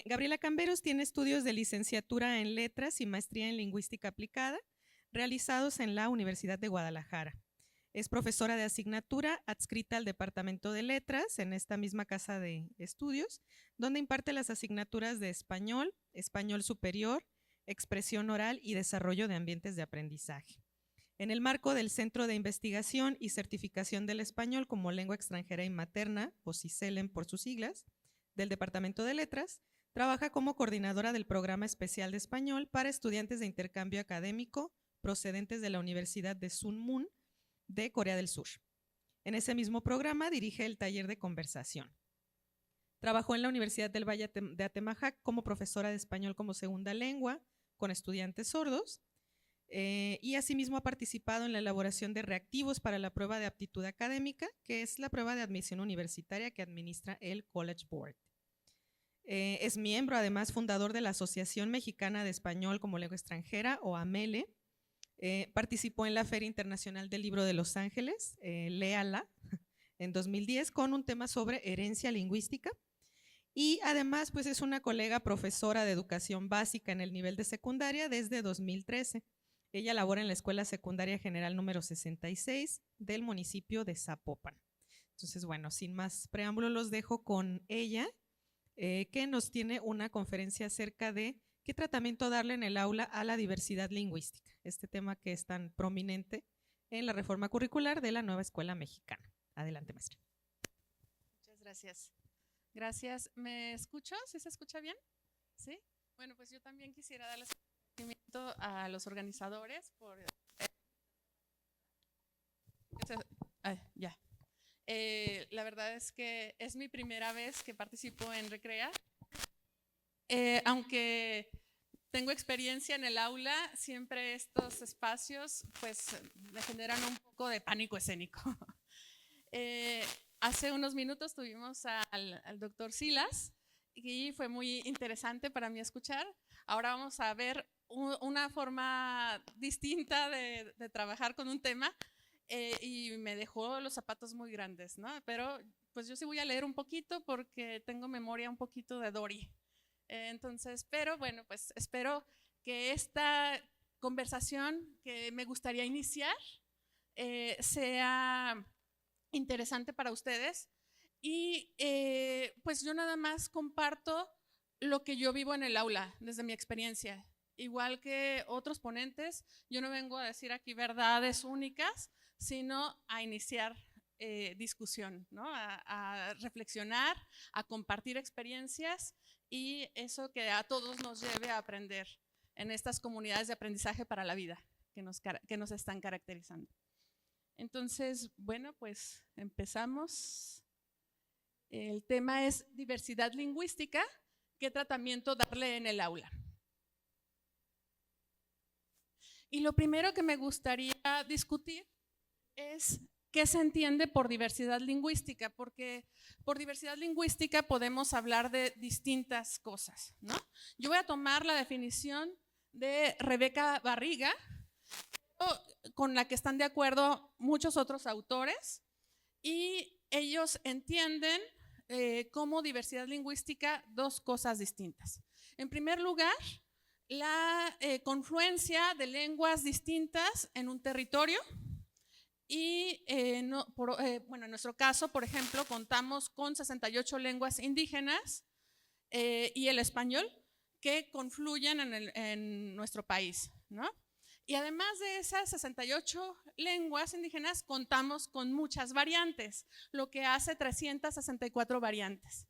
Gabriela Camberos tiene estudios de licenciatura en Letras y maestría en Lingüística Aplicada, realizados en la Universidad de Guadalajara. Es profesora de asignatura adscrita al Departamento de Letras en esta misma casa de estudios, donde imparte las asignaturas de español, español superior, expresión oral y desarrollo de ambientes de aprendizaje. En el marco del Centro de Investigación y Certificación del Español como Lengua Extranjera y Materna, o CICELEM por sus siglas, del Departamento de Letras, trabaja como coordinadora del Programa Especial de Español para estudiantes de intercambio académico procedentes de la Universidad de Sunmun de Corea del Sur. En ese mismo programa dirige el taller de conversación. Trabajó en la Universidad del Valle de Atemajac como profesora de español como segunda lengua con estudiantes sordos, y asimismo ha participado en la elaboración de reactivos para la prueba de aptitud académica, que es la prueba de admisión universitaria que administra el College Board. Es miembro, además, fundador de la Asociación Mexicana de Español como Lengua Extranjera, o AMELE. Participó en la Feria Internacional del Libro de Los Ángeles, Léala, en 2010, con un tema sobre herencia lingüística. Y además, pues es una colega profesora de educación básica en el nivel de secundaria desde 2013. Ella labora en la Escuela Secundaria General número 66 del municipio de Zapopan. Entonces, bueno, sin más preámbulo, los dejo con ella, que nos tiene una conferencia acerca de qué tratamiento darle en el aula a la diversidad lingüística, este tema que es tan prominente en la reforma curricular de la nueva escuela mexicana. Adelante, maestra. Muchas gracias. Gracias. ¿Me escucho? ¿Sí se escucha bien? ¿Sí? Bueno, pues yo también quisiera darles agradecimiento a los organizadores por… ya. La verdad es que es mi primera vez que participo en Recrea. Aunque tengo experiencia en el aula, siempre estos espacios pues me generan un poco de pánico escénico. Hace unos minutos tuvimos al doctor Silas y fue muy interesante para mí escuchar. Ahora vamos a ver una forma distinta de trabajar con un tema, y me dejó los zapatos muy grandes, ¿no? Pero pues yo sí voy a leer un poquito porque tengo memoria un poquito de Dory. Entonces, pero bueno, pues espero que esta conversación que me gustaría iniciar sea interesante para ustedes, y pues yo nada más comparto lo que yo vivo en el aula desde mi experiencia. Igual que otros ponentes, yo no vengo a decir aquí verdades únicas, sino a iniciar discusión, ¿no? A reflexionar, a compartir experiencias, y eso que a todos nos lleve a aprender en estas comunidades de aprendizaje para la vida que nos están caracterizando. Entonces, bueno, pues empezamos. El tema es diversidad lingüística, ¿qué tratamiento darle en el aula? Y lo primero que me gustaría discutir es qué se entiende por diversidad lingüística, porque por diversidad lingüística podemos hablar de distintas cosas, ¿no? Yo voy a tomar la definición de Rebeca Barriga, con la que están de acuerdo muchos otros autores, y ellos entienden como diversidad lingüística dos cosas distintas. En primer lugar, la confluencia de lenguas distintas en un territorio, y bueno, en nuestro caso, por ejemplo, contamos con 68 lenguas indígenas y el español que confluyen en nuestro país, ¿no? Y además de esas 68 lenguas indígenas, contamos con muchas variantes, lo que hace 364 variantes.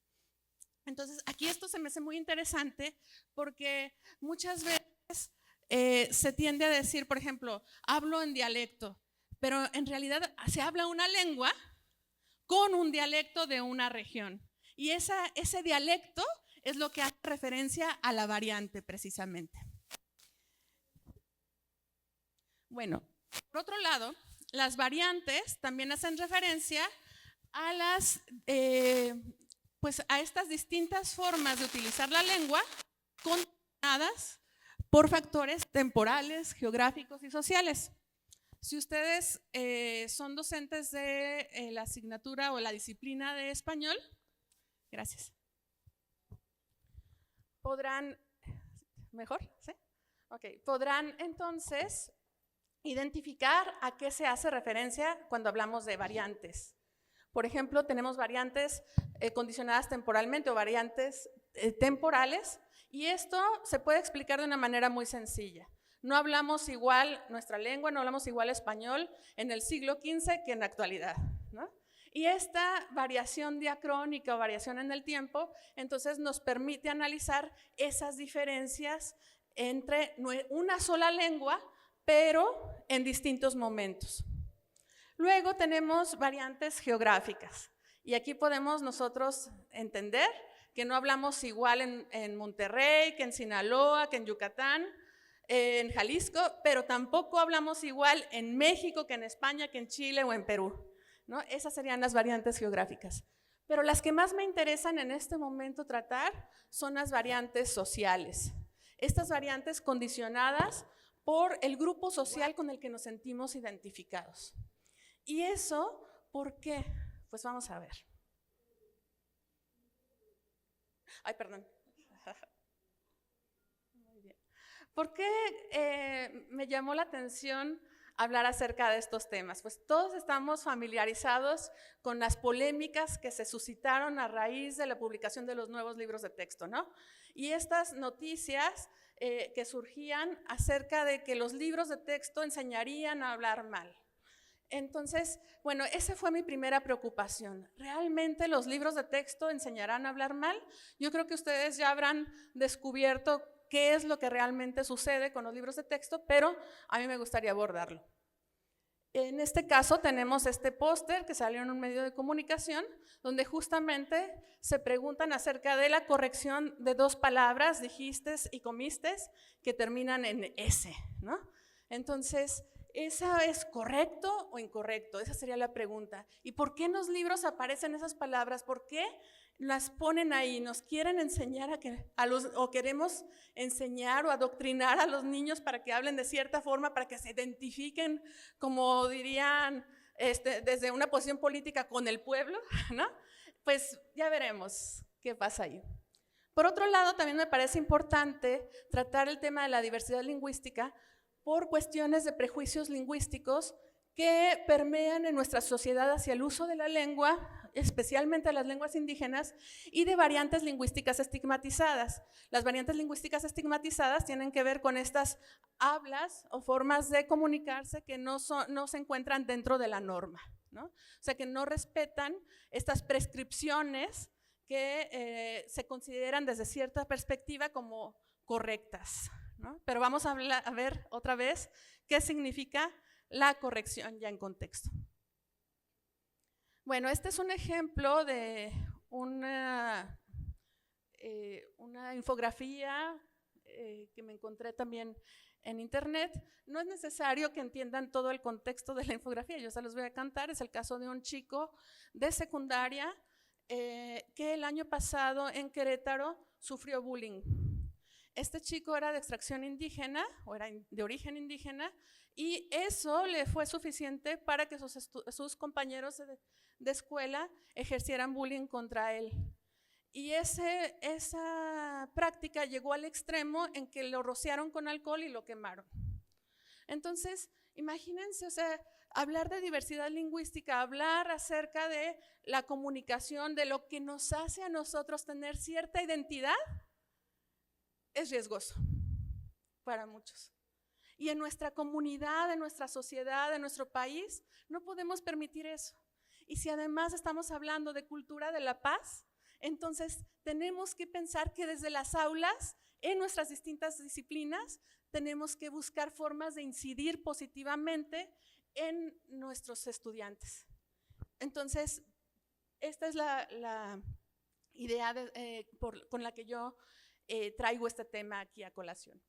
Entonces, aquí esto se me hace muy interesante porque muchas veces se tiende a decir, por ejemplo, hablo en dialecto, pero en realidad se habla una lengua con un dialecto de una región. Y ese dialecto es lo que hace referencia a la variante precisamente. Bueno, por otro lado, las variantes también hacen referencia a pues a estas distintas formas de utilizar la lengua condicionadas por factores temporales, geográficos y sociales. Si ustedes son docentes de la asignatura o la disciplina de español, gracias. podrán, ¿mejor? ¿Sí? Ok, podrán entonces identificar a qué se hace referencia cuando hablamos de variantes. Por ejemplo, tenemos variantes condicionadas temporalmente o variantes temporales, y esto se puede explicar de una manera muy sencilla. No hablamos igual nuestra lengua, no hablamos igual español en el siglo XV que en la actualidad, ¿no? Y esta variación diacrónica o variación en el tiempo, entonces nos permite analizar esas diferencias entre una sola lengua, pero en distintos momentos. Luego tenemos variantes geográficas, y aquí podemos nosotros entender que no hablamos igual en Monterrey, que en Sinaloa, que en Yucatán, en Jalisco, pero tampoco hablamos igual en México, que en España, que en Chile o en Perú, ¿no? Esas serían las variantes geográficas. Pero las que más me interesan en este momento tratar son las variantes sociales. Estas variantes condicionadas por el grupo social con el que nos sentimos identificados. ¿Y eso por qué? Pues vamos a ver. Ay, perdón. Muy bien. ¿Por qué me llamó la atención hablar acerca de estos temas? Pues todos estamos familiarizados con las polémicas que se suscitaron a raíz de la publicación de los nuevos libros de texto, ¿no? Y estas noticias que surgían acerca de que los libros de texto enseñarían a hablar mal. Entonces, bueno, esa fue mi primera preocupación. ¿Realmente los libros de texto enseñarán a hablar mal? Yo creo que ustedes ya habrán descubierto qué es lo que realmente sucede con los libros de texto, pero a mí me gustaría abordarlo. En este caso tenemos este póster que salió en un medio de comunicación, donde justamente se preguntan acerca de la corrección de dos palabras, dijistes y comistes, que terminan en S, ¿no? Entonces, ¿esa es correcto o incorrecto? Esa sería la pregunta. ¿Y por qué en los libros aparecen esas palabras? ¿Por qué las ponen ahí? ¿Nos quieren enseñar o queremos enseñar o adoctrinar a los niños para que hablen de cierta forma, para que se identifiquen, como dirían desde una posición política, con el pueblo, ¿no? Pues ya veremos qué pasa ahí. Por otro lado, también me parece importante tratar el tema de la diversidad lingüística por cuestiones de prejuicios lingüísticos que permean en nuestra sociedad hacia el uso de la lengua, especialmente las lenguas indígenas, y de variantes lingüísticas estigmatizadas. Las variantes lingüísticas estigmatizadas tienen que ver con estas hablas o formas de comunicarse que no se encuentran dentro de la norma, ¿no? O sea, que no respetan estas prescripciones que se consideran desde cierta perspectiva como correctas, ¿no? Pero vamos a ver otra vez qué significa la corrección ya en contexto. Bueno, este es un ejemplo de una infografía que me encontré también en internet. No es necesario que entiendan todo el contexto de la infografía, yo se los voy a cantar. Es el caso de un chico de secundaria que el año pasado en Querétaro sufrió bullying. Este chico era de extracción indígena o era de origen indígena, y eso le fue suficiente para que sus compañeros de escuela ejercieran bullying contra él. Y esa práctica llegó al extremo en que lo rociaron con alcohol y lo quemaron. Entonces, imagínense, o sea, hablar de diversidad lingüística, hablar acerca de la comunicación, de lo que nos hace a nosotros tener cierta identidad, es riesgoso para muchos. Y en nuestra comunidad, en nuestra sociedad, en nuestro país, no podemos permitir eso. Y si además estamos hablando de cultura de la paz, entonces tenemos que pensar que desde las aulas, en nuestras distintas disciplinas, tenemos que buscar formas de incidir positivamente en nuestros estudiantes. Entonces, esta es la idea con la que yo traigo este tema aquí a colación.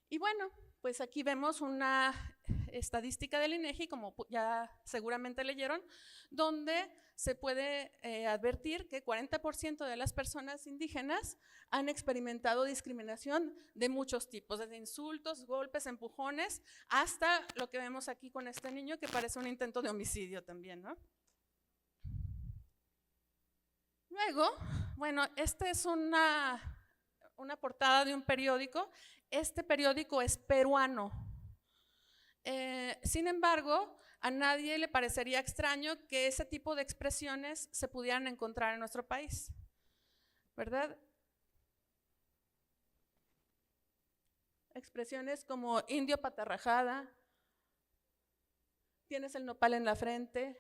Y bueno, pues aquí vemos una estadística del INEGI, como ya seguramente leyeron, donde se puede advertir que 40% de las personas indígenas han experimentado discriminación de muchos tipos, desde insultos, golpes, empujones, hasta lo que vemos aquí con este niño, que parece un intento de homicidio también, ¿no? Luego, bueno, esta es una una portada de un periódico. Este periódico es peruano. Sin embargo, a nadie le parecería extraño que ese tipo de expresiones se pudieran encontrar en nuestro país, ¿verdad? Expresiones como indio patarrajada, tienes el nopal en la frente,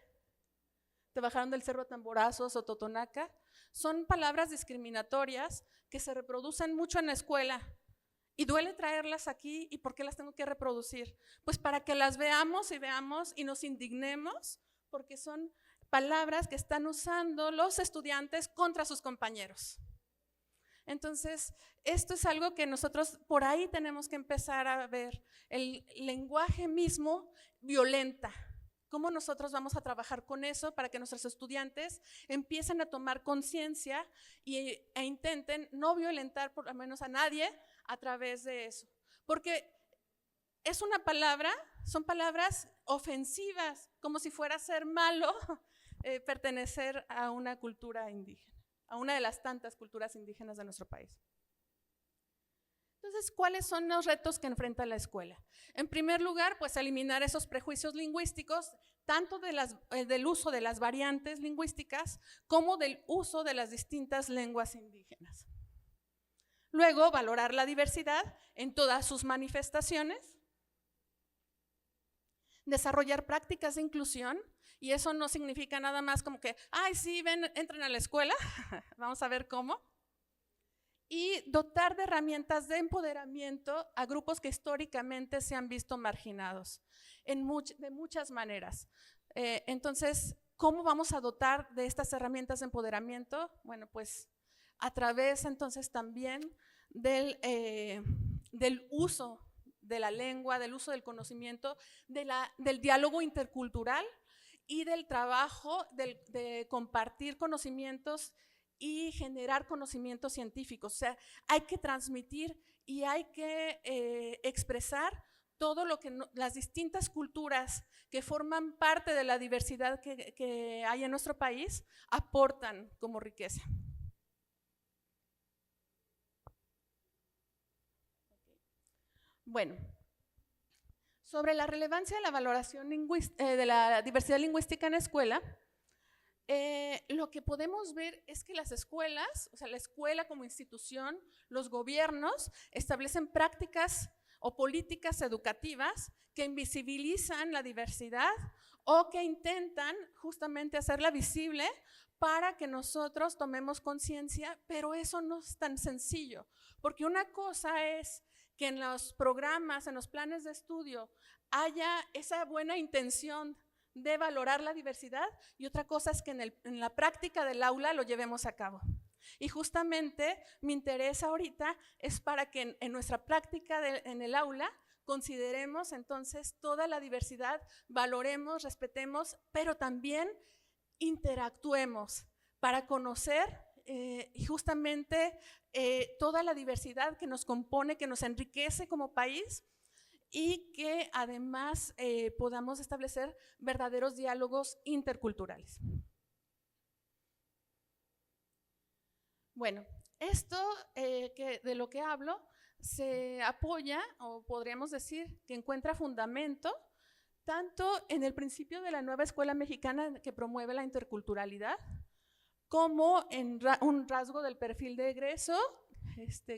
te bajaron del cerro a tamborazos o totonaca, son palabras discriminatorias que se reproducen mucho en la escuela y duele traerlas aquí. ¿Y por qué las tengo que reproducir? Pues para que las veamos y nos indignemos, porque son palabras que están usando los estudiantes contra sus compañeros. Entonces, esto es algo que nosotros por ahí tenemos que empezar a ver. El lenguaje mismo violenta. ¿Cómo nosotros vamos a trabajar con eso para que nuestros estudiantes empiecen a tomar conciencia e intenten no violentar por lo menos a nadie a través de eso? Porque es una palabra, son palabras ofensivas, como si fuera ser malo pertenecer a una cultura indígena, a una de las tantas culturas indígenas de nuestro país. Entonces, ¿cuáles son los retos que enfrenta la escuela? En primer lugar, pues eliminar esos prejuicios lingüísticos, tanto del uso de las variantes lingüísticas como del uso de las distintas lenguas indígenas. Luego, valorar la diversidad en todas sus manifestaciones. Desarrollar prácticas de inclusión, y eso no significa nada más como que, ay, sí, ven, entren a la escuela, vamos a ver cómo. Y dotar de herramientas de empoderamiento a grupos que históricamente se han visto marginados de muchas maneras. Entonces, ¿cómo vamos a dotar de estas herramientas de empoderamiento? Bueno, pues a través entonces también del uso de la lengua, del uso del conocimiento, del diálogo intercultural y del trabajo de compartir conocimientos y generar conocimientos científicos. O sea, hay que transmitir y hay que expresar todo lo que las distintas culturas que forman parte de la diversidad que hay en nuestro país aportan como riqueza. Bueno, sobre la relevancia de la valoración de la diversidad lingüística en la escuela, lo que podemos ver es que las escuelas, o sea, la escuela como institución, los gobiernos establecen prácticas o políticas educativas que invisibilizan la diversidad o que intentan justamente hacerla visible para que nosotros tomemos conciencia, pero eso no es tan sencillo, porque una cosa es que en los programas, en los planes de estudio, haya esa buena intención de valorar la diversidad y otra cosa es que en la práctica del aula lo llevemos a cabo. Y justamente mi interés ahorita es para que en nuestra práctica en el aula consideremos entonces toda la diversidad, valoremos, respetemos, pero también interactuemos para conocer y justamente toda la diversidad que nos compone, que nos enriquece como país y que además podamos establecer verdaderos diálogos interculturales. Bueno, esto de lo que hablo se apoya, o podríamos decir que encuentra fundamento, tanto en el principio de la nueva escuela mexicana que promueve la interculturalidad, como en un rasgo del perfil de egreso,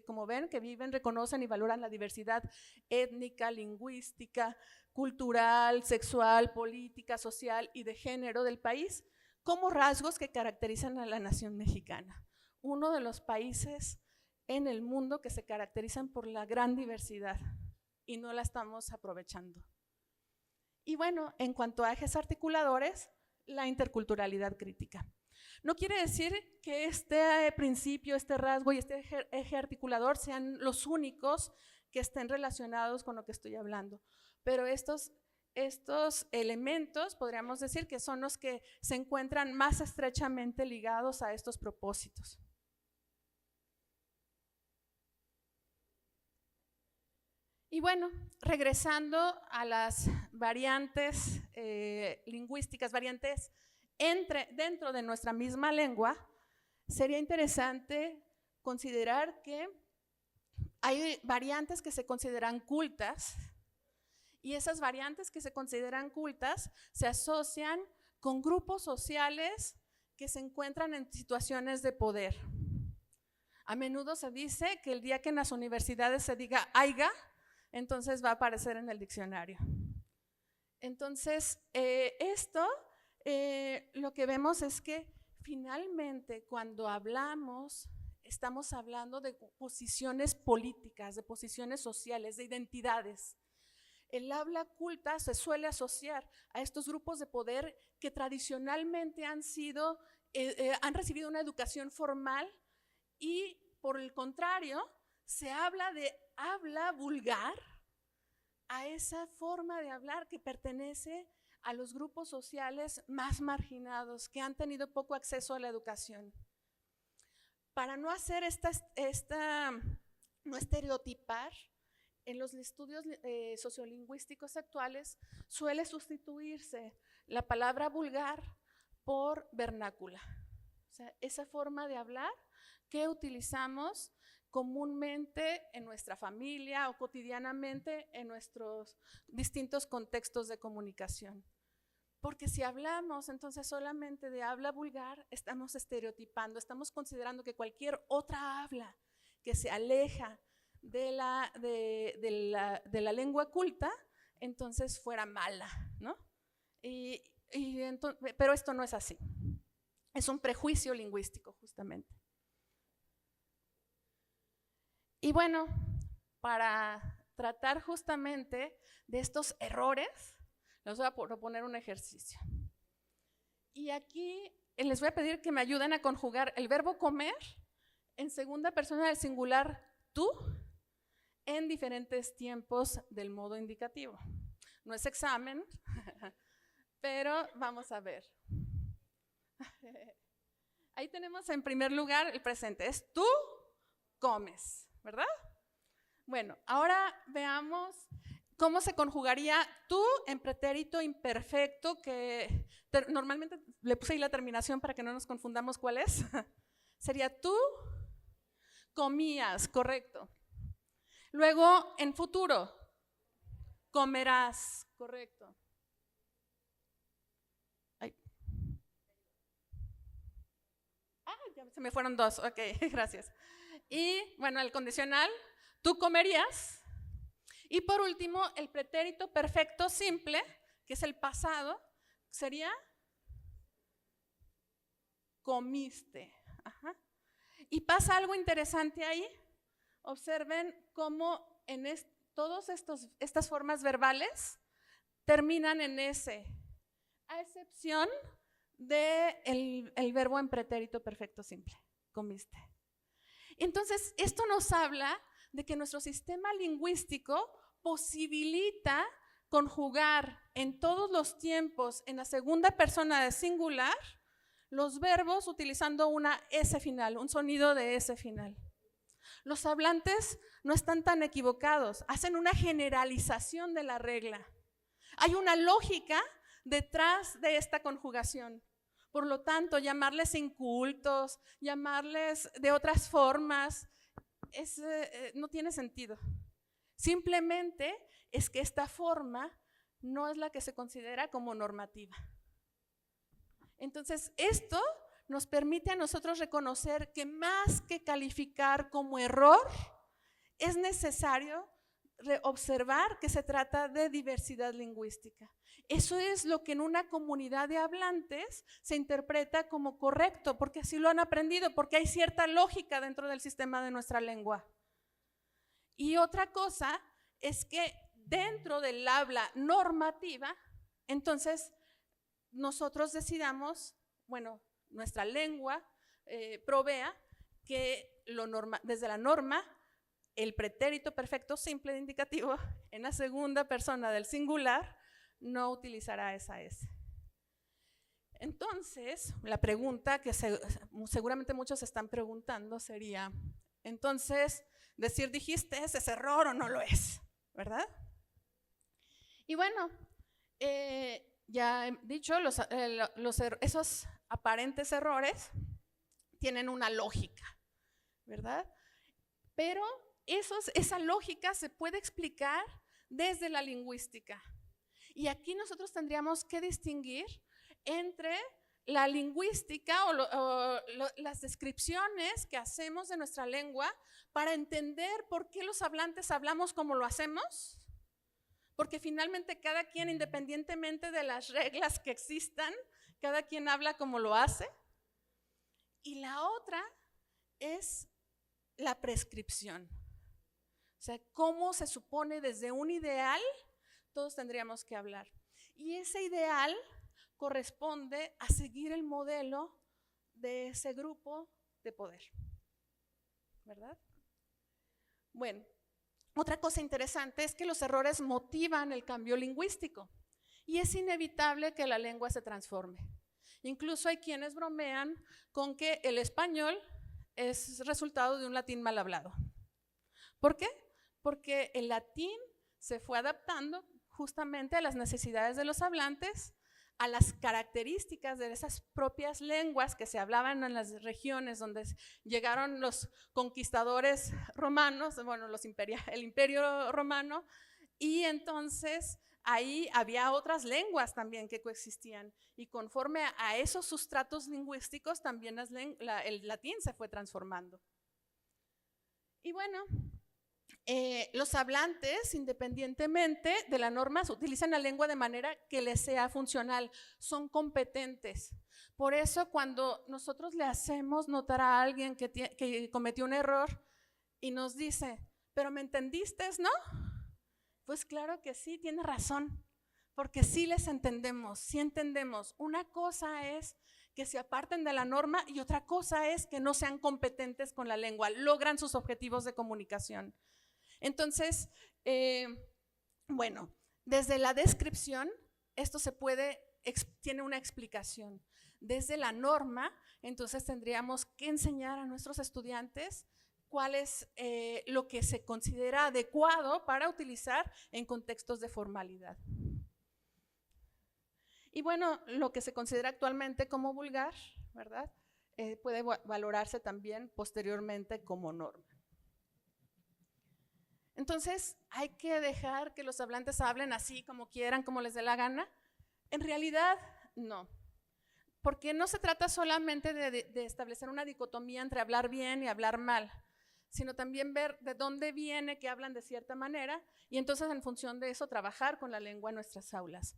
como ven, que viven, reconocen y valoran la diversidad étnica, lingüística, cultural, sexual, política, social y de género del país, como rasgos que caracterizan a la nación mexicana, uno de los países en el mundo que se caracterizan por la gran diversidad y no la estamos aprovechando. Y bueno, en cuanto a ejes articuladores, la interculturalidad crítica. No quiere decir que este principio, este rasgo y este eje articulador sean los únicos que estén relacionados con lo que estoy hablando, pero estos elementos podríamos decir que son los que se encuentran más estrechamente ligados a estos propósitos. Y bueno, regresando a las variantes lingüísticas, variantes dentro de nuestra misma lengua, sería interesante considerar que hay variantes que se consideran cultas, y esas variantes que se consideran cultas se asocian con grupos sociales que se encuentran en situaciones de poder. A menudo se dice que el día que en las universidades se diga aiga, entonces va a aparecer en el diccionario. Entonces, lo que vemos es que finalmente cuando hablamos, estamos hablando de posiciones políticas, de posiciones sociales, de identidades. El habla culta se suele asociar a estos grupos de poder que tradicionalmente han recibido una educación formal, y por el contrario, se habla de habla vulgar, a esa forma de hablar que pertenece a los grupos sociales más marginados, que han tenido poco acceso a la educación. Para no hacer no estereotipar, en los estudios sociolingüísticos actuales suele sustituirse la palabra vulgar por vernácula. O sea, esa forma de hablar que utilizamos comúnmente en nuestra familia o cotidianamente en nuestros distintos contextos de comunicación. Porque si hablamos entonces solamente de habla vulgar, estamos estereotipando, estamos considerando que cualquier otra habla que se aleja de la lengua culta, entonces fuera mala, ¿no? Pero esto no es así. Es un prejuicio lingüístico, justamente. Y bueno, para tratar justamente de estos errores, les voy a proponer un ejercicio. Y aquí les voy a pedir que me ayuden a conjugar el verbo comer en segunda persona del singular tú en diferentes tiempos del modo indicativo. No es examen, pero vamos a ver. Ahí tenemos en primer lugar el presente, es tú comes, ¿verdad? Bueno, ahora veamos cómo se conjugaría tú en pretérito imperfecto, que normalmente le puse ahí la terminación para que no nos confundamos cuál es. Sería tú comías, correcto. Luego, en futuro, comerás, correcto. Ay. Ya se me fueron dos, ok, gracias. Y bueno, el condicional, tú comerías. Y por último, el pretérito perfecto simple, que es el pasado, sería comiste. Ajá. Y pasa algo interesante ahí. Observen cómo en todas estas formas verbales terminan en ese, a excepción del verbo en pretérito perfecto simple, comiste. Entonces, esto nos habla de que nuestro sistema lingüístico posibilita conjugar en todos los tiempos en la segunda persona de singular los verbos utilizando una S final, un sonido de S final. Los hablantes no están tan equivocados, hacen una generalización de la regla. Hay una lógica detrás de esta conjugación. Por lo tanto, llamarles incultos, llamarles de otras formas, no tiene sentido. Simplemente es que esta forma no es la que se considera como normativa. Entonces, esto nos permite a nosotros reconocer que más que calificar como error, es necesario observar que se trata de diversidad lingüística. Eso es lo que en una comunidad de hablantes se interpreta como correcto, porque así lo han aprendido, porque hay cierta lógica dentro del sistema de nuestra lengua. Y otra cosa es que dentro del habla normativa, entonces nosotros decidamos, bueno, nuestra lengua provea que desde la norma, el pretérito perfecto simple de indicativo en la segunda persona del singular no utilizará esa S. Entonces, la pregunta que seguramente muchos se están preguntando sería, entonces, decir dijiste ¿es error o no lo es? ¿Verdad? Y bueno, ya he dicho, esos aparentes errores tienen una lógica, ¿verdad? Pero esa lógica se puede explicar desde la lingüística. Y aquí nosotros tendríamos que distinguir entre la lingüística o las descripciones que hacemos de nuestra lengua para entender por qué los hablantes hablamos como lo hacemos, porque finalmente cada quien, independientemente de las reglas que existan, cada quien habla como lo hace. Y la otra es la prescripción. O sea, cómo se supone desde un ideal todos tendríamos que hablar. Y ese ideal corresponde a seguir el modelo de ese grupo de poder, ¿verdad? Bueno, otra cosa interesante es que los errores motivan el cambio lingüístico y es inevitable que la lengua se transforme. Incluso hay quienes bromean con que el español es resultado de un latín mal hablado. ¿Por qué? Porque el latín se fue adaptando justamente a las necesidades de los hablantes, a las características de esas propias lenguas que se hablaban en las regiones donde llegaron los conquistadores romanos, bueno, el imperio romano, y entonces ahí había otras lenguas también que coexistían, y conforme a esos sustratos lingüísticos también el latín se fue transformando. Y bueno, los hablantes, independientemente de la norma, utilizan la lengua de manera que les sea funcional, son competentes. Por eso cuando nosotros le hacemos notar a alguien que cometió un error y nos dice, pero ¿me entendiste, no? Pues claro que sí, tiene razón, porque sí les entendemos, sí entendemos. Una cosa es que se aparten de la norma y otra cosa es que no sean competentes con la lengua, logran sus objetivos de comunicación. Entonces, bueno, desde la descripción, esto tiene una explicación. Desde la norma, entonces tendríamos que enseñar a nuestros estudiantes cuál es lo que se considera adecuado para utilizar en contextos de formalidad. Y bueno, lo que se considera actualmente como vulgar, ¿verdad? Puede valorarse también posteriormente como norma. Entonces, ¿hay que dejar que los hablantes hablen así como quieran, como les dé la gana? En realidad, no. Porque no se trata solamente de establecer una dicotomía entre hablar bien y hablar mal, sino también ver de dónde viene que hablan de cierta manera y entonces en función de eso trabajar con la lengua en nuestras aulas.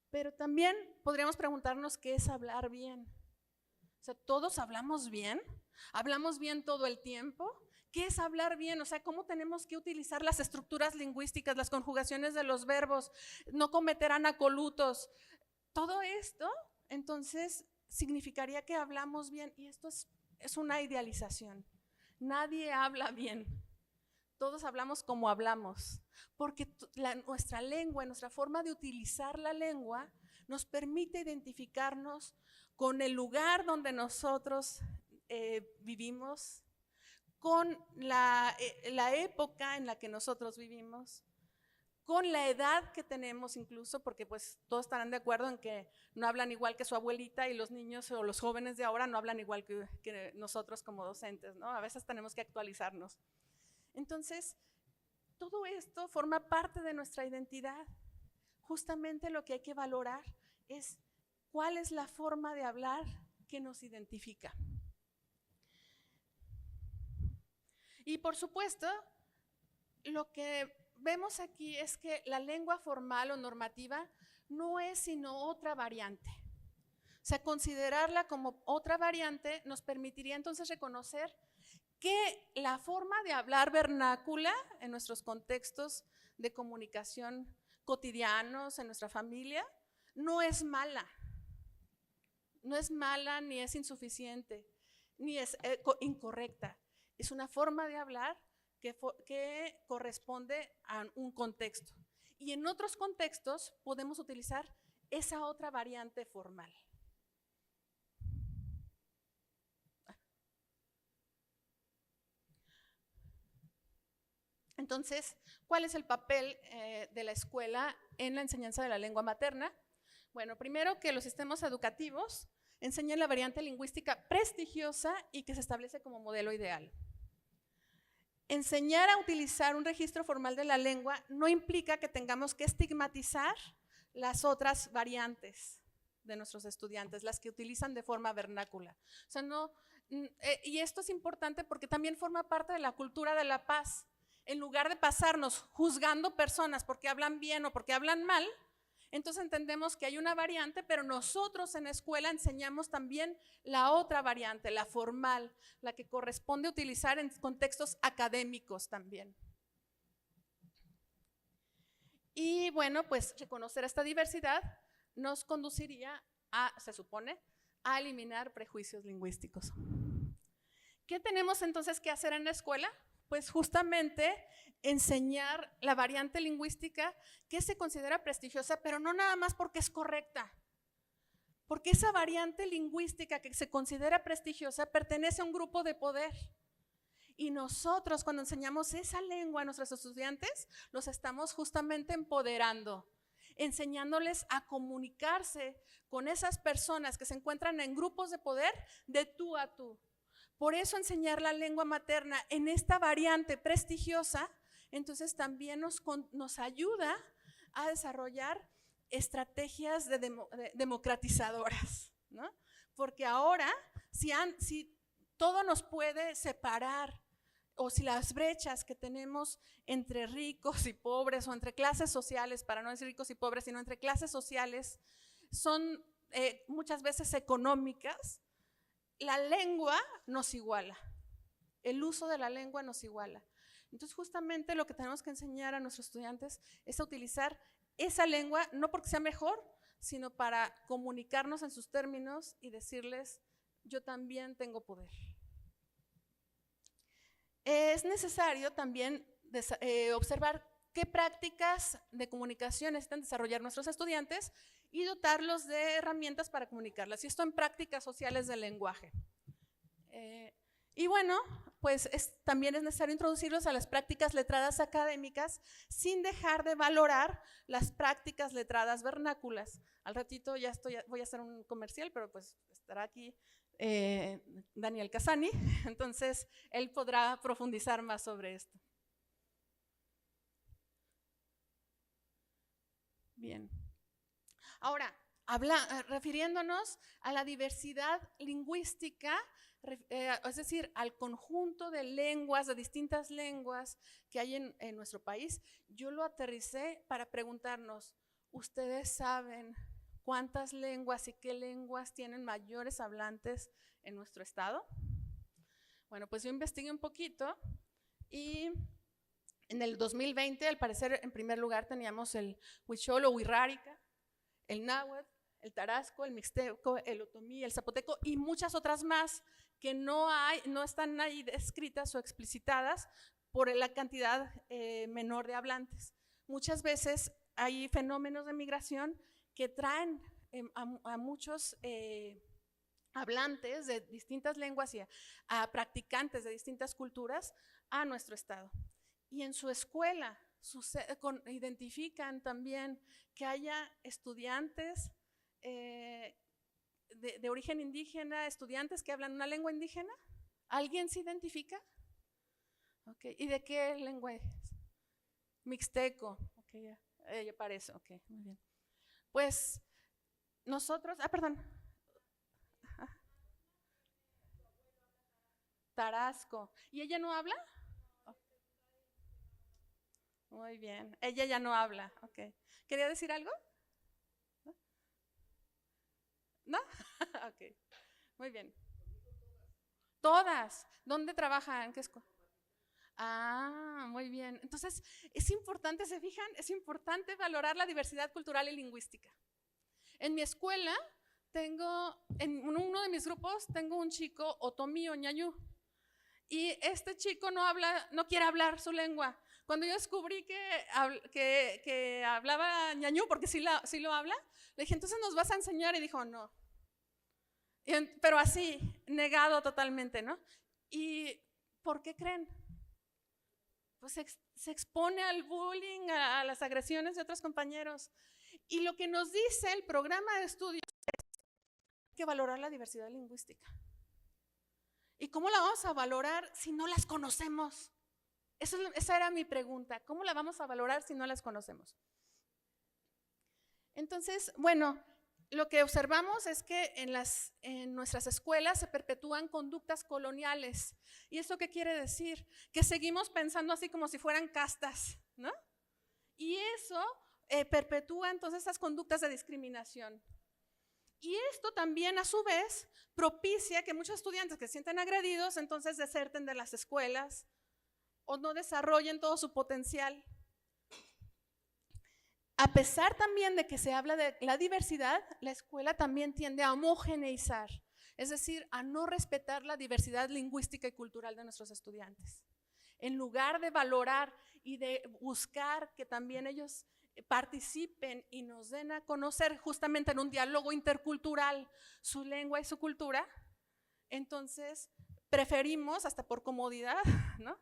Pero también podríamos preguntarnos qué es hablar bien. O sea, ¿todos hablamos bien? ¿Hablamos bien todo el tiempo? ¿Qué es hablar bien? O sea, ¿cómo tenemos que utilizar las estructuras lingüísticas, las conjugaciones de los verbos, no cometer anacolutos? Todo esto, entonces, significaría que hablamos bien y esto es una idealización. Nadie habla bien. Todos hablamos como hablamos, porque nuestra lengua, nuestra forma de utilizar la lengua nos permite identificarnos con el lugar donde nosotros vivimos, con la época en la que nosotros vivimos, con la edad que tenemos incluso, porque pues todos estarán de acuerdo en que no hablan igual que su abuelita y los niños o los jóvenes de ahora no hablan igual que nosotros como docentes, ¿no? A veces tenemos que actualizarnos. Entonces, todo esto forma parte de nuestra identidad. Justamente lo que hay que valorar es cuál es la forma de hablar que nos identifica. Y por supuesto, lo que vemos aquí es que la lengua formal o normativa no es sino otra variante. O sea, considerarla como otra variante nos permitiría entonces reconocer que la forma de hablar vernácula en nuestros contextos de comunicación cotidianos, en nuestra familia, no es mala. No es mala, ni es insuficiente, ni es incorrecta. Es una forma de hablar que corresponde a un contexto. Y en otros contextos podemos utilizar esa otra variante formal. Entonces, ¿cuál es el papel de la escuela en la enseñanza de la lengua materna? Bueno, primero que los sistemas educativos enseñen la variante lingüística prestigiosa y que se establece como modelo ideal. enseñar a utilizar un registro formal de la lengua no implica que tengamos que estigmatizar las otras variantes de nuestros estudiantes, las que utilizan de forma vernácula. O sea, y esto es importante porque también forma parte de la cultura de la paz. En lugar de pasarnos juzgando personas porque hablan bien o porque hablan mal, entonces entendemos que hay una variante, pero nosotros en la escuela enseñamos también la otra variante, la formal, la que corresponde utilizar en contextos académicos también. Y bueno, pues reconocer esta diversidad nos conduciría se supone, a eliminar prejuicios lingüísticos. ¿Qué tenemos entonces que hacer en la escuela? Pues justamente enseñar la variante lingüística que se considera prestigiosa, pero no nada más porque es correcta, porque esa variante lingüística que se considera prestigiosa pertenece a un grupo de poder. Y nosotros, cuando enseñamos esa lengua a nuestros estudiantes, los estamos justamente empoderando, enseñándoles a comunicarse con esas personas que se encuentran en grupos de poder de tú a tú. Por eso enseñar la lengua materna en esta variante prestigiosa, entonces también nos ayuda a desarrollar estrategias democratizadoras, ¿no? Porque ahora, si todo nos puede separar, o si las brechas que tenemos entre ricos y pobres, o entre clases sociales, para no decir ricos y pobres, sino entre clases sociales, son muchas veces económicas, la lengua nos iguala, el uso de la lengua nos iguala. Entonces justamente lo que tenemos que enseñar a nuestros estudiantes es a utilizar esa lengua, no porque sea mejor, sino para comunicarnos en sus términos y decirles, yo también tengo poder. Es necesario también observar qué prácticas de comunicación necesitan desarrollar nuestros estudiantes y dotarlos de herramientas para comunicarlas. Y esto en prácticas sociales del lenguaje. Y bueno, pues también es necesario introducirlos a las prácticas letradas académicas sin dejar de valorar las prácticas letradas vernáculas. Al ratito voy a hacer un comercial, pero pues estará aquí Daniel Casani, entonces él podrá profundizar más sobre esto. Bien. Ahora, refiriéndonos a la diversidad lingüística, es decir, al conjunto de lenguas, de distintas lenguas que hay en nuestro país, yo lo aterricé para preguntarnos, ¿ustedes saben cuántas lenguas y qué lenguas tienen mayores hablantes en nuestro estado? Bueno, pues yo investigué un poquito y en el 2020, al parecer, en primer lugar teníamos el huichol o wixárika, el náhuatl, el tarasco, el mixteco, el otomí, el zapoteco y muchas otras más que no están ahí descritas o explicitadas por la cantidad menor de hablantes. Muchas veces hay fenómenos de migración que traen a muchos hablantes de distintas lenguas y a practicantes de distintas culturas a nuestro estado. Y en su escuela identifican también que haya estudiantes de origen indígena, estudiantes que hablan una lengua indígena. ¿Alguien se identifica? Okay. ¿Y de qué lengua es? Mixteco. Okay, ya parece. Ok, muy bien. Pues nosotros, perdón. Tarasco. ¿Y ella no habla? Muy bien. Ella ya no habla. Ok. ¿Quería decir algo? ¿No? Ok. Muy bien. Todas. ¿Dónde trabajan? ¿Qué escuela? Muy bien. Entonces, es importante, ¿se fijan? Es importante valorar la diversidad cultural y lingüística. En mi escuela en uno de mis grupos, tengo un chico otomí o ñañú. Y este chico no quiere hablar su lengua. Cuando yo descubrí que hablaba ñañú, porque sí lo habla, le dije, entonces nos vas a enseñar, y dijo, no. Pero así, negado totalmente, ¿no? ¿Y por qué creen? Pues se expone al bullying, a las agresiones de otros compañeros. Y lo que nos dice el programa de estudios es que valorar la diversidad lingüística. ¿Y cómo la vamos a valorar si no las conocemos? Esa era mi pregunta. ¿Cómo la vamos a valorar si no las conocemos? Entonces, bueno, lo que observamos es que en nuestras escuelas se perpetúan conductas coloniales. ¿Y eso qué quiere decir? Que seguimos pensando así como si fueran castas, ¿no? Y eso perpetúa entonces esas conductas de discriminación. Y esto también, a su vez, propicia que muchos estudiantes que se sienten agredidos entonces deserten de las escuelas o no desarrollen todo su potencial. A pesar también de que se habla de la diversidad, la escuela también tiende a homogeneizar, es decir, a no respetar la diversidad lingüística y cultural de nuestros estudiantes. En lugar de valorar y de buscar que también ellos participen y nos den a conocer justamente en un diálogo intercultural su lengua y su cultura, entonces preferimos, hasta por comodidad, ¿no?,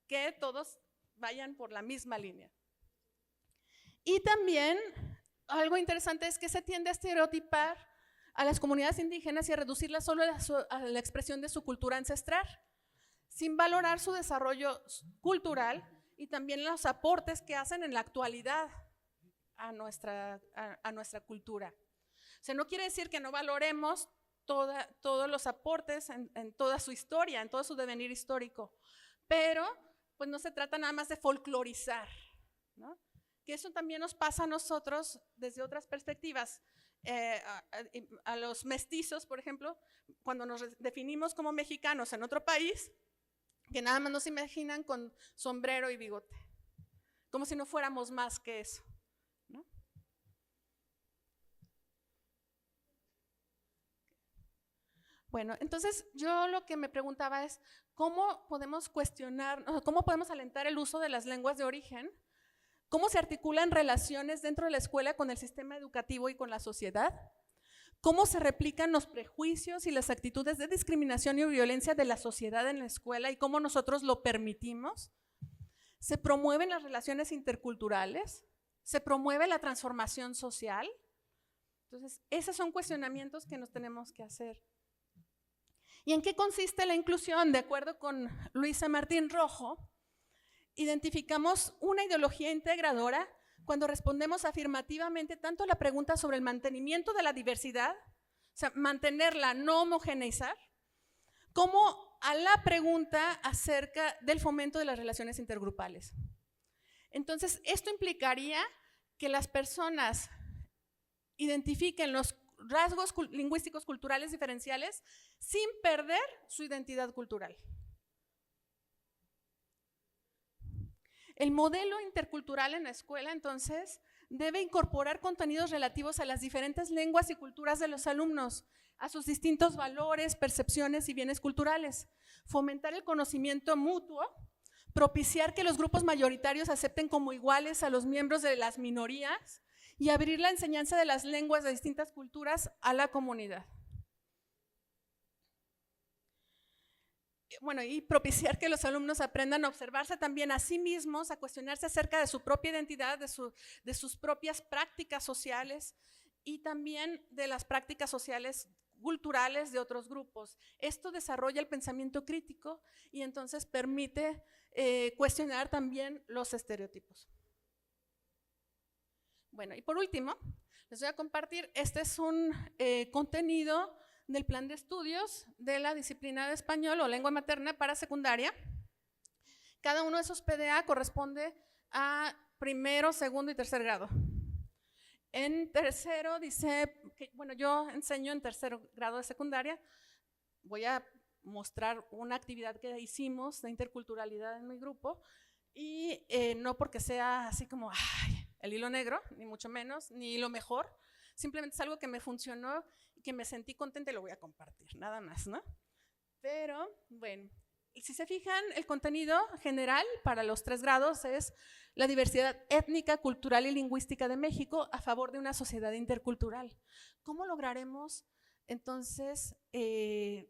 que todos vayan por la misma línea. Y también algo interesante es que se tiende a estereotipar a las comunidades indígenas y a reducirlas solo a la expresión de su cultura ancestral, sin valorar su desarrollo cultural y también los aportes que hacen en la actualidad a nuestra cultura. O sea, no quiere decir que no valoremos todos los aportes en toda su historia, en todo su devenir histórico, pero pues no se trata nada más de folclorizar, ¿no? Que eso también nos pasa a nosotros desde otras perspectivas. A los mestizos, por ejemplo, cuando nos definimos como mexicanos en otro país, que nada más nos imaginan con sombrero y bigote, como si no fuéramos más que eso, ¿no? Bueno, entonces yo lo que me preguntaba es, ¿cómo podemos cuestionar, cómo podemos alentar el uso de las lenguas de origen? ¿Cómo se articulan relaciones dentro de la escuela con el sistema educativo y con la sociedad? ¿Cómo se replican los prejuicios y las actitudes de discriminación y violencia de la sociedad en la escuela y cómo nosotros lo permitimos? ¿Se promueven las relaciones interculturales? ¿Se promueve la transformación social? Entonces, esos son cuestionamientos que nos tenemos que hacer. ¿Y en qué consiste la inclusión? De acuerdo con Luisa Martín Rojo, identificamos una ideología integradora cuando respondemos afirmativamente tanto a la pregunta sobre el mantenimiento de la diversidad, o sea, mantenerla, no homogeneizar, como a la pregunta acerca del fomento de las relaciones intergrupales. Entonces, esto implicaría que las personas identifiquen los rasgos lingüísticos culturales diferenciales sin perder su identidad cultural. El modelo intercultural en la escuela, entonces, debe incorporar contenidos relativos a las diferentes lenguas y culturas de los alumnos, a sus distintos valores, percepciones y bienes culturales, fomentar el conocimiento mutuo, propiciar que los grupos mayoritarios acepten como iguales a los miembros de las minorías y abrir la enseñanza de las lenguas de distintas culturas a la comunidad. Bueno, y propiciar que los alumnos aprendan a observarse también a sí mismos, a cuestionarse acerca de su propia identidad, de sus propias prácticas sociales y también de las prácticas sociales culturales de otros grupos. Esto desarrolla el pensamiento crítico y entonces permite cuestionar también los estereotipos. Bueno, y por último, les voy a compartir, este es un contenido del plan de estudios de la disciplina de español o lengua materna para secundaria. Cada uno de esos PDA corresponde a primero, segundo y tercer grado. En tercero dice, bueno, yo enseño en tercer grado de secundaria, voy a mostrar una actividad que hicimos de interculturalidad en mi grupo y no porque sea así como el hilo negro, ni mucho menos, ni lo mejor, simplemente es algo que me funcionó y que me sentí contenta y lo voy a compartir, nada más, ¿no? Pero, bueno, y si se fijan, el contenido general para los 3 grados es la diversidad étnica, cultural y lingüística de México a favor de una sociedad intercultural. ¿Cómo lograremos, entonces,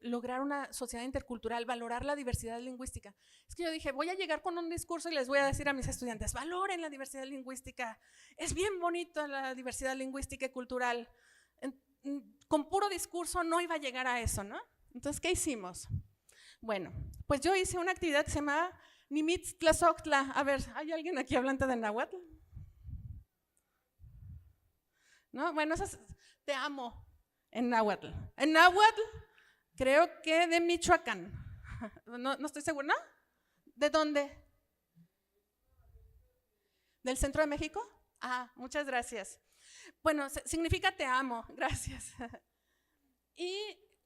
lograr una sociedad intercultural, valorar la diversidad lingüística? Es que yo dije, voy a llegar con un discurso y les voy a decir a mis estudiantes, valoren la diversidad lingüística, es bien bonito la diversidad lingüística y cultural. Con puro discurso no iba a llegar a eso, ¿no? Entonces, ¿qué hicimos? Bueno, pues yo hice una actividad que se llama Nimitztlazoctla. A ver, ¿hay alguien aquí hablante de náhuatl? ¿No? Bueno, eso es te amo en náhuatl. En náhuatl, creo que de Michoacán. No estoy segura, ¿no? ¿De dónde? ¿Del centro de México? Ah, muchas gracias. Bueno, significa te amo, gracias. Y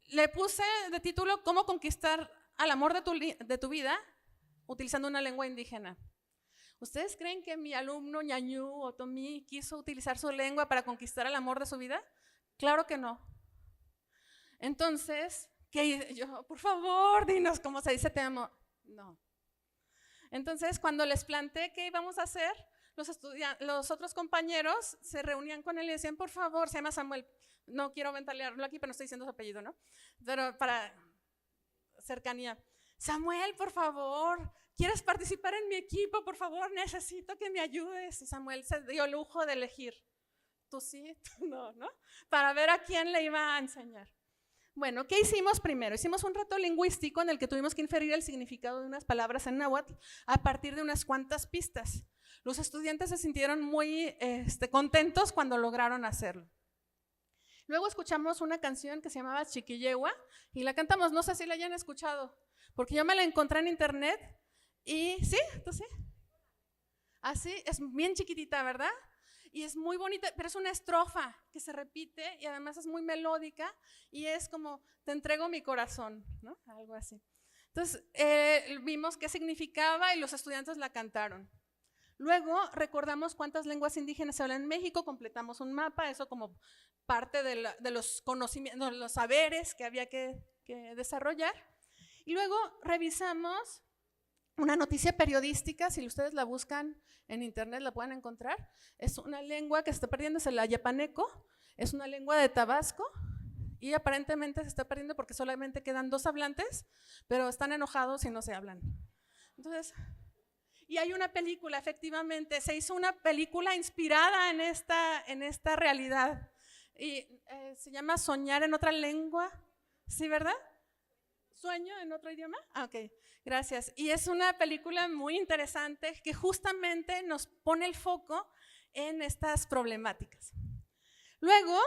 le puse de título ¿Cómo conquistar al amor de tu vida utilizando una lengua indígena? ¿Ustedes creen que mi alumno Ñañú o Tomí quiso utilizar su lengua para conquistar el amor de su vida? Claro que no. Entonces, ¿qué yo? Por favor, dinos cómo se dice te amo. No. Entonces, cuando les planteé qué íbamos a hacer, los otros compañeros se reunían con él y decían, por favor, se llama Samuel, no quiero ventalearlo aquí, pero no estoy diciendo su apellido, ¿no? Pero para cercanía. Samuel, por favor, ¿quieres participar en mi equipo? Por favor, necesito que me ayudes. Y Samuel se dio el lujo de elegir. Tú sí, tú no, ¿no? Para ver a quién le iba a enseñar. Bueno, ¿qué hicimos primero? Hicimos un reto lingüístico en el que tuvimos que inferir el significado de unas palabras en náhuatl a partir de unas cuantas pistas. Los estudiantes se sintieron muy contentos cuando lograron hacerlo. Luego escuchamos una canción que se llamaba Chiquillegua y la cantamos, no sé si la hayan escuchado, porque yo me la encontré en internet y ¿sí? ¿Tú sí? Así, es bien chiquitita, ¿verdad? Y es muy bonita, pero es una estrofa que se repite y además es muy melódica y es como, te entrego mi corazón, ¿no? Algo así. Entonces, vimos qué significaba y los estudiantes la cantaron. Luego recordamos cuántas lenguas indígenas se hablan en México, completamos un mapa, eso como parte de los conocimientos, los saberes que había que desarrollar. Y luego revisamos una noticia periodística, si ustedes la buscan en internet la pueden encontrar. Es una lengua que se está perdiendo, es el ayapaneco, es una lengua de Tabasco y aparentemente se está perdiendo porque solamente quedan 2 hablantes, pero están enojados y no se hablan. Entonces, y hay una película, efectivamente, se hizo una película inspirada en esta realidad y se llama Soñar en otra lengua, ¿sí, verdad? ¿Sueño en otro idioma? Ah, ok, gracias. Y es una película muy interesante que justamente nos pone el foco en estas problemáticas. Luego,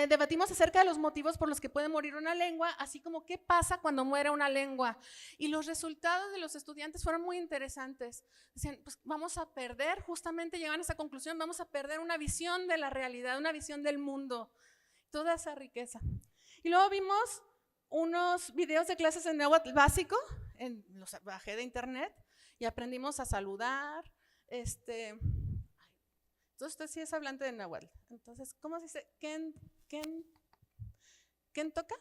debatimos acerca de los motivos por los que puede morir una lengua, así como qué pasa cuando muere una lengua. Y los resultados de los estudiantes fueron muy interesantes. Decían, pues vamos a perder, justamente llegan a esa conclusión, vamos a perder una visión de la realidad, una visión del mundo, toda esa riqueza. Y luego vimos unos videos de clases en náhuatl básico, los bajé de internet y aprendimos a saludar. Entonces usted sí es hablante de náhuatl. Entonces, ¿cómo se dice? ¿Quién toca?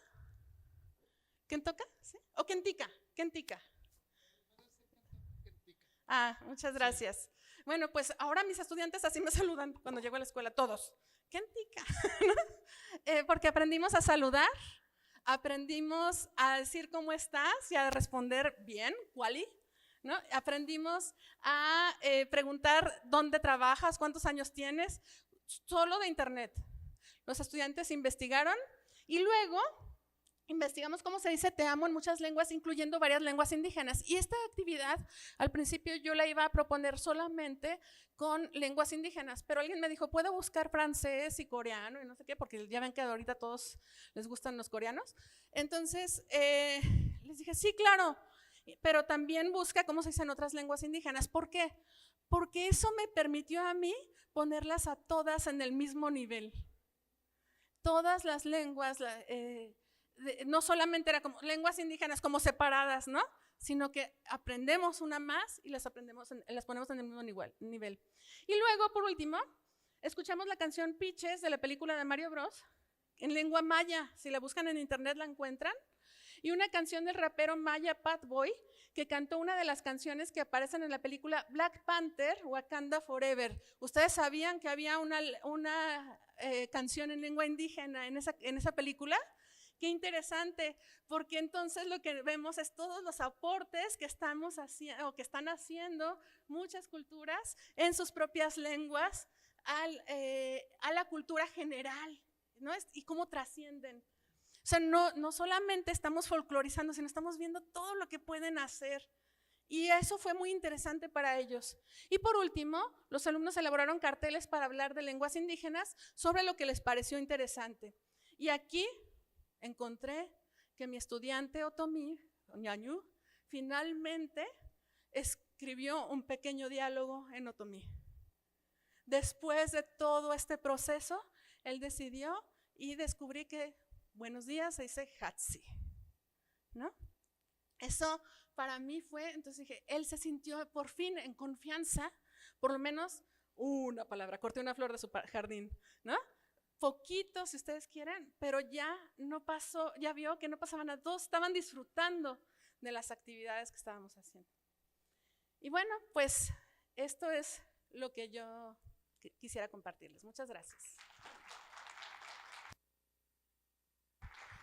¿Quién toca? ¿Sí? ¿O quién tica? ¿Quién tica? Ah, muchas gracias. Bueno, pues ahora mis estudiantes así me saludan cuando llego a la escuela, todos. ¿Quién tica? Porque aprendimos a saludar. Aprendimos a decir cómo estás y a responder bien, ¿cuali? ¿No? Aprendimos a preguntar dónde trabajas, cuántos años tienes, solo de internet. Los estudiantes investigaron y luego investigamos cómo se dice te amo en muchas lenguas, incluyendo varias lenguas indígenas. Y esta actividad, al principio yo la iba a proponer solamente con lenguas indígenas, pero alguien me dijo, ¿puedo buscar francés y coreano y no sé qué? Porque ya ven que ahorita a todos les gustan los coreanos. Entonces, les dije, sí, claro, pero también busca cómo se dice en otras lenguas indígenas. ¿Por qué? Porque eso me permitió a mí ponerlas a todas en el mismo nivel. Todas las lenguas, no solamente era como lenguas indígenas como separadas, ¿no? Sino que aprendemos una más y las ponemos en el mismo nivel. Y luego, por último, escuchamos la canción Piches de la película de Mario Bros. En lengua maya, si la buscan en internet la encuentran, y una canción del rapero maya Pat Boy, que cantó una de las canciones que aparecen en la película Black Panther, Wakanda Forever. ¿Ustedes sabían que había una canción en lengua indígena en esa película? Qué interesante, porque entonces lo que vemos es todos los aportes que estamos haciendo o que están haciendo muchas culturas en sus propias lenguas a la cultura general, ¿no? Y cómo trascienden. O sea, no solamente estamos folclorizando, sino estamos viendo todo lo que pueden hacer. Y eso fue muy interesante para ellos. Y por último, los alumnos elaboraron carteles para hablar de lenguas indígenas sobre lo que les pareció interesante. Y aquí encontré que mi estudiante Otomí, Ñañú, finalmente escribió un pequeño diálogo en Otomí. Después de todo este proceso, él decidió y descubrí que buenos días se dice Hatsi, ¿no? Eso para mí fue, entonces dije, él se sintió por fin en confianza, por lo menos una palabra, corté una flor de su jardín, ¿no? Poquito, si ustedes quieren, pero ya no pasó, ya vio que no pasaba nada, todos estaban disfrutando de las actividades que estábamos haciendo. Y bueno, pues esto es lo que yo quisiera compartirles. Muchas gracias.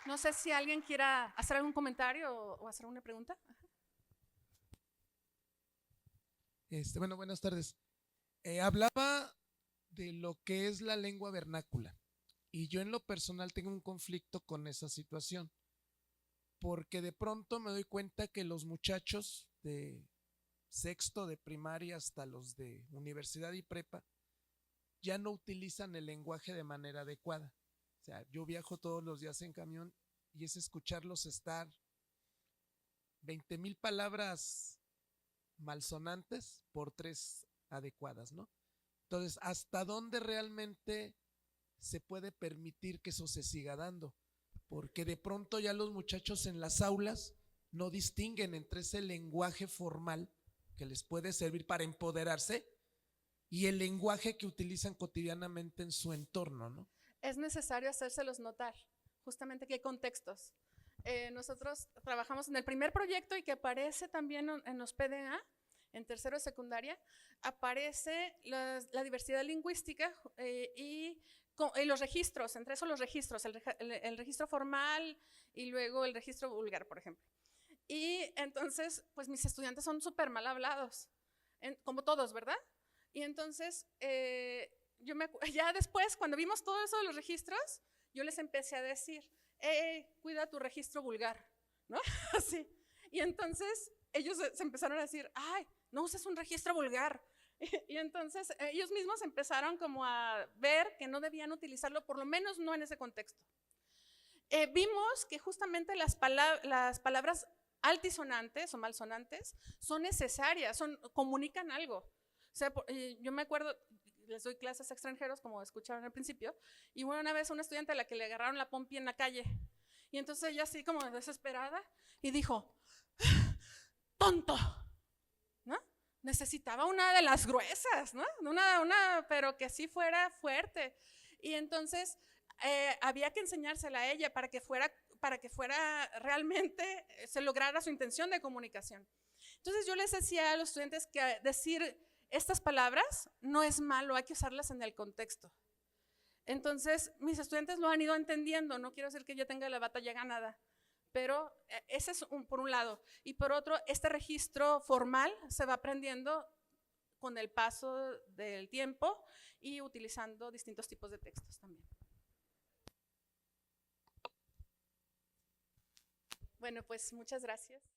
No sé si alguien quiera hacer algún comentario o hacer una pregunta. Bueno, buenas tardes. Hablaba de lo que es la lengua vernácula y yo en lo personal tengo un conflicto con esa situación porque de pronto me doy cuenta que los muchachos de sexto de primaria hasta los de universidad y prepa ya no utilizan el lenguaje de manera adecuada. O sea, yo viajo todos los días en camión y es escucharlos estar 20,000 palabras malsonantes por 3 adecuadas, ¿no? Entonces, ¿hasta dónde realmente se puede permitir que eso se siga dando? Porque de pronto ya los muchachos en las aulas no distinguen entre ese lenguaje formal que les puede servir para empoderarse y el lenguaje que utilizan cotidianamente en su entorno, ¿no? Es necesario hacérselos notar, justamente que hay contextos. Nosotros trabajamos en el primer proyecto y que aparece también en los PDA, en tercero de secundaria, aparece la diversidad lingüística y los registros, entre esos los registros, el registro formal y luego el registro vulgar, por ejemplo. Y entonces, pues mis estudiantes son súper mal hablados, como todos, ¿verdad? Y entonces, ya después, cuando vimos todo eso de los registros, yo les empecé a decir, cuida tu registro vulgar, ¿no? Así. Y entonces ellos se empezaron a decir, ay, no uses un registro vulgar. Y entonces ellos mismos empezaron como a ver que no debían utilizarlo, por lo menos no en ese contexto. Vimos que justamente las palabras altisonantes o malsonantes son necesarias, comunican algo. O sea, yo me acuerdo, les doy clases a extranjeros, como escucharon al principio, y bueno, una vez a una estudiante a la que le agarraron la pompi en la calle, y entonces ella así como desesperada, y dijo, tonto, ¿no? Necesitaba una de las gruesas, ¿no? Pero que sí fuera fuerte. Y entonces había que enseñársela a ella para que fuera realmente, se lograra su intención de comunicación. Entonces yo les decía a los estudiantes que decir estas palabras no es malo, hay que usarlas en el contexto. Entonces mis estudiantes lo han ido entendiendo, no quiero decir que yo tenga la batalla ganada, pero ese es por un lado. Y por otro, este registro formal se va aprendiendo con el paso del tiempo y utilizando distintos tipos de textos también. Bueno, pues muchas gracias.